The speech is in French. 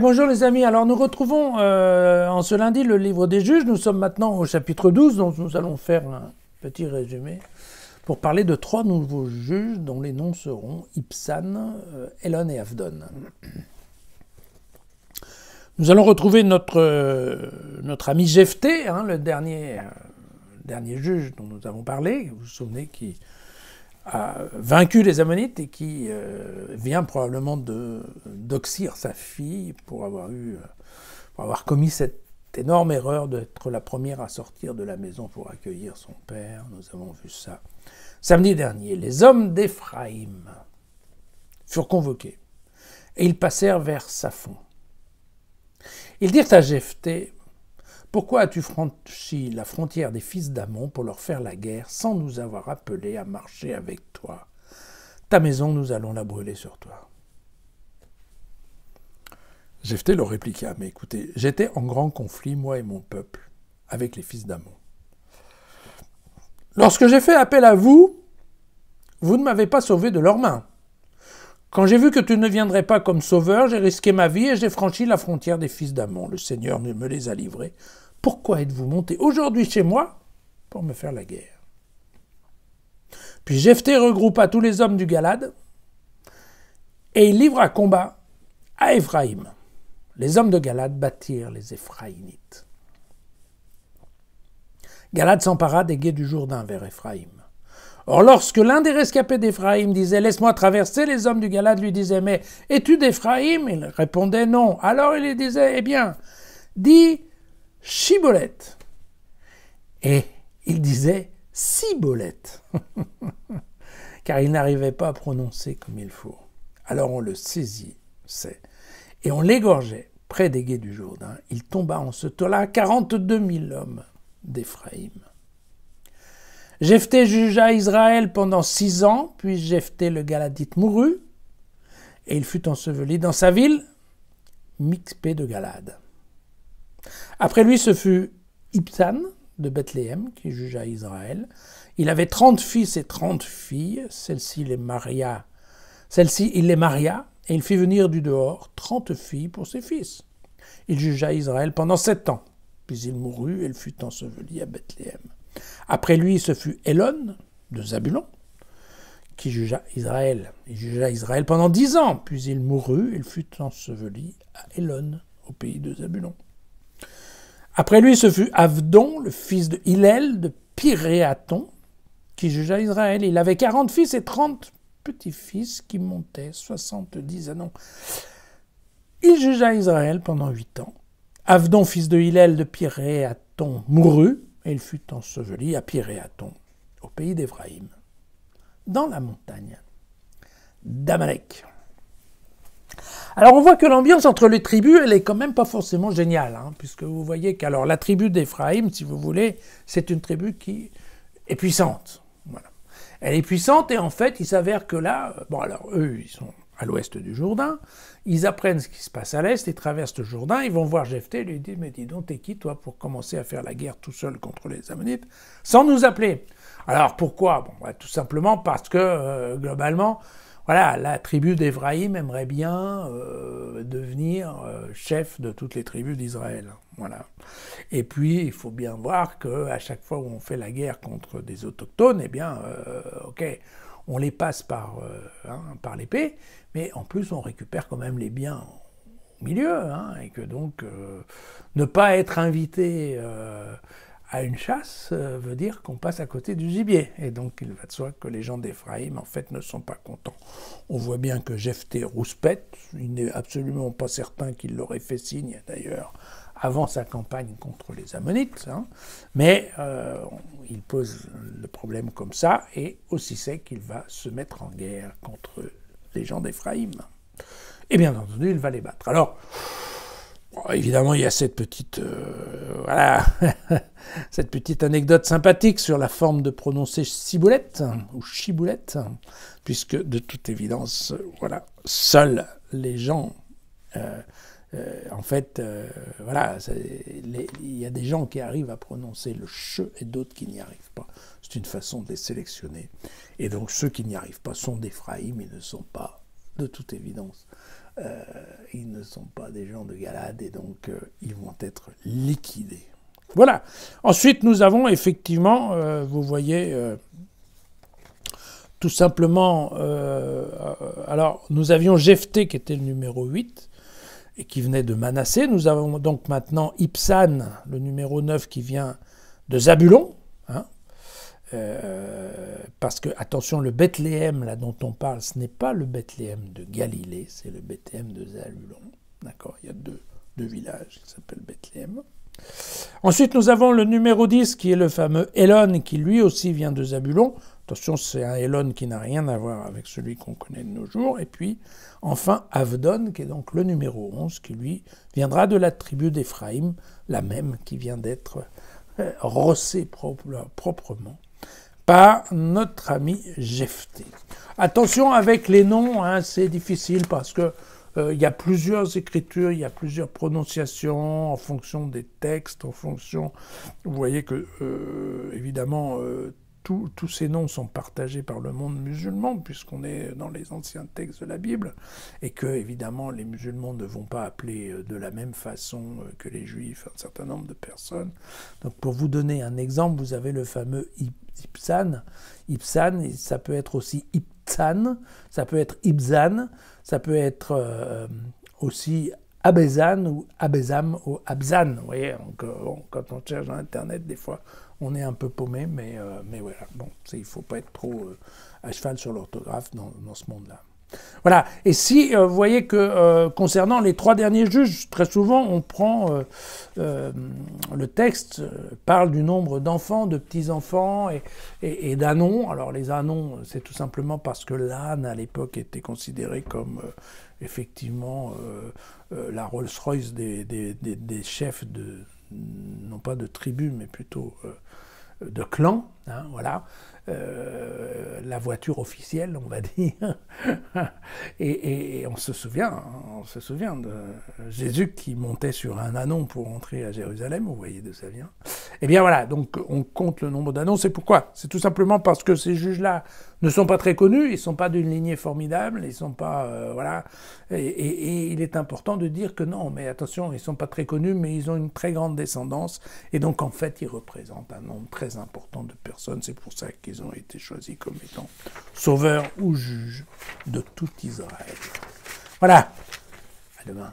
Bonjour les amis, alors nous retrouvons en ce lundi le livre des juges. Nous sommes maintenant au chapitre 12, dont nous allons faire un petit résumé pour parler de 3 nouveaux juges dont les noms seront Ibsan, Elon et Avdon. Nous allons retrouver notre ami Jephthé, le dernier juge dont nous avons parlé, vous vous souvenez, qui a vaincu les Ammonites et qui vient probablement d'oxyre sa fille pour avoir commis cette énorme erreur d'être la première à sortir de la maison pour accueillir son père. Nous avons vu ça samedi dernier. Les hommes d'Éphraïm furent convoqués et ils passèrent vers Saphon. Ils dirent à Jephthé: pourquoi as-tu franchi la frontière des fils d'Ammon pour leur faire la guerre sans nous avoir appelés à marcher avec toi? Ta maison, nous allons la brûler sur toi. Jephthé leur répliqua: mais écoutez, j'étais en grand conflit, moi et mon peuple, avec les fils d'Ammon. Lorsque j'ai fait appel à vous, vous ne m'avez pas sauvé de leurs mains. Quand j'ai vu que tu ne viendrais pas comme sauveur, j'ai risqué ma vie et j'ai franchi la frontière des fils d'Ammon. Le Seigneur me les a livrés. Pourquoi êtes-vous montés aujourd'hui chez moi pour me faire la guerre? Puis Jephthé regroupa tous les hommes du Galad et il livra combat à Éphraïm. Les hommes de Galad battirent les Éphraïmites. Galad s'empara des gués du Jourdain vers Éphraïm. Or, lorsque l'un des rescapés d'Éphraïm disait « Laisse-moi traverser », les hommes du Galad lui disaient « Mais es-tu d'Éphraïm » Il répondait « Non ». Alors il lui disait « Eh bien, dis Chiboleth ». Et il disait « Siboleth », car il n'arrivait pas à prononcer comme il faut. Alors on le saisissait et on l'égorgeait près des gués du Jourdain. Il tomba en ce temps-là 42 000 hommes d'Éphraïm. Jephthé jugea Israël pendant 6 ans, puis Jephthé le Galadite mourut, et il fut enseveli dans sa ville, Mixpé de Galad. Après lui, ce fut Ibsan de Bethléem qui jugea Israël. Il avait 30 fils et 30 filles, celle-ci il les maria, et il fit venir du dehors 30 filles pour ses fils. Il jugea Israël pendant 7 ans, puis il mourut et il fut enseveli à Bethléem. Après lui, ce fut Elon de Zabulon qui jugea Israël. Il jugea Israël pendant 10 ans, puis il mourut et il fut enseveli à Elon, au pays de Zabulon. Après lui, ce fut Avdon, le fils de Hillel de Piréaton, qui jugea Israël. Il avait 40 fils et 30 petits-fils qui montaient 70 années. Il jugea Israël pendant 8 ans. Avdon, fils de Hillel de Piréaton, mourut, et il fut enseveli à Piréaton, au pays d'Éphraïm, dans la montagne d'Amalek. Alors on voit que l'ambiance entre les tribus, elle est quand même pas forcément géniale, puisque vous voyez que la tribu d'Éphraïm, si vous voulez, c'est une tribu qui est puissante. Voilà. Elle est puissante et en fait, il s'avère que là, eux, ils sont à l'ouest du Jourdain, ils apprennent ce qui se passe à l'est, ils traversent le Jourdain, ils vont voir Jephthé et lui disent « Mais dis donc, t'es qui toi pour commencer à faire la guerre tout seul contre les Ammonites sans nous appeler ?» Alors pourquoi? Tout simplement parce que globalement, voilà, la tribu d'Éphraïm aimerait bien devenir chef de toutes les tribus d'Israël. Voilà. Et puis, il faut bien voir qu'à chaque fois où on fait la guerre contre des autochtones, eh bien, on les passe par l'épée, mais en plus on récupère quand même les biens au milieu, et que donc ne pas être invité à une chasse veut dire qu'on passe à côté du gibier. Et donc il va de soi que les gens d'Éphraïm en fait ne sont pas contents. On voit bien que Jephthé rouspète, il n'est absolument pas certain qu'il l'aurait fait signe d'ailleurs avant sa campagne contre les Ammonites, mais il pose le problème comme ça, et aussi c'est qu'il va se mettre en guerre contre les gens d'Éphraïm. Et bien entendu, il va les battre. Alors, évidemment, il y a cette petite, cette petite anecdote sympathique sur la forme de prononcer ciboulette, ou chiboulette, puisque de toute évidence, seuls les gens... il y a des gens qui arrivent à prononcer le « che » et d'autres qui n'y arrivent pas. C'est une façon de les sélectionner. Et donc ceux qui n'y arrivent pas sont d'Éphraïm, ils ne sont pas, de toute évidence, Ils ne sont pas des gens de Galade et donc ils vont être liquidés. Voilà. Ensuite, nous avons effectivement, vous voyez, tout simplement, alors nous avions Jephthé qui était le numéro 8 et qui venait de Manassé. Nous avons donc maintenant Ibsan, le numéro 9 qui vient de Zabulon. Hein, parce que, attention, le Bethléem là dont on parle, ce n'est pas le Bethléem de Galilée, c'est le Bethléem de Zabulon. D'accord, il y a deux villages qui s'appellent Bethléem. Ensuite, nous avons le numéro 10 qui est le fameux Elon qui lui aussi vient de Zabulon. Attention, c'est un Elon qui n'a rien à voir avec celui qu'on connaît de nos jours. Et puis, enfin, Avdon, qui est donc le numéro 11, qui lui viendra de la tribu d'Éphraïm, la même qui vient d'être rossée proprement par notre ami Jephthé. Attention avec les noms, hein, c'est difficile parce que il y a plusieurs écritures, il y a plusieurs prononciations en fonction des textes, en fonction... Vous voyez que, évidemment, tous ces noms sont partagés par le monde musulman, puisqu'on est dans les anciens textes de la Bible, et que, évidemment, les musulmans ne vont pas appeler de la même façon que les juifs un certain nombre de personnes. Donc, pour vous donner un exemple, vous avez le fameux Ibsan. Ibsan, ça peut être aussi Ibtsan, ça peut être Ibzan, ça peut être aussi Abezan ou Abezam ou Abzan. Vous voyez, donc, quand on cherche dans Internet, des fois, on est un peu paumé, mais voilà. Bon, il ne faut pas être trop à cheval sur l'orthographe dans ce monde-là. Voilà. Et si vous voyez que concernant les 3 derniers juges, très souvent on prend le texte parle du nombre d'enfants, de petits-enfants et d'ânons. Alors les ânons, c'est tout simplement parce que l'âne à l'époque était considéré comme effectivement la Rolls-Royce des chefs de, non pas de tribus, mais plutôt de clans, hein, voilà. La voiture officielle, on va dire. et on se souvient de Jésus qui montait sur un ânon pour entrer à Jérusalem, vous voyez d'où ça vient. Eh bien voilà, donc on compte le nombre d'ânons, c'est pourquoi? C'est tout simplement parce que ces juges-là ne sont pas très connus, ils ne sont pas d'une lignée formidable, ils ne sont pas... voilà. Et il est important de dire que non, mais attention, ils ne sont pas très connus, mais ils ont une très grande descendance, et donc en fait, ils représentent un nombre très important de personnes, c'est pour ça qu'ils ont été choisis comme étant sauveurs ou juges de tout Israël. Voilà, à demain.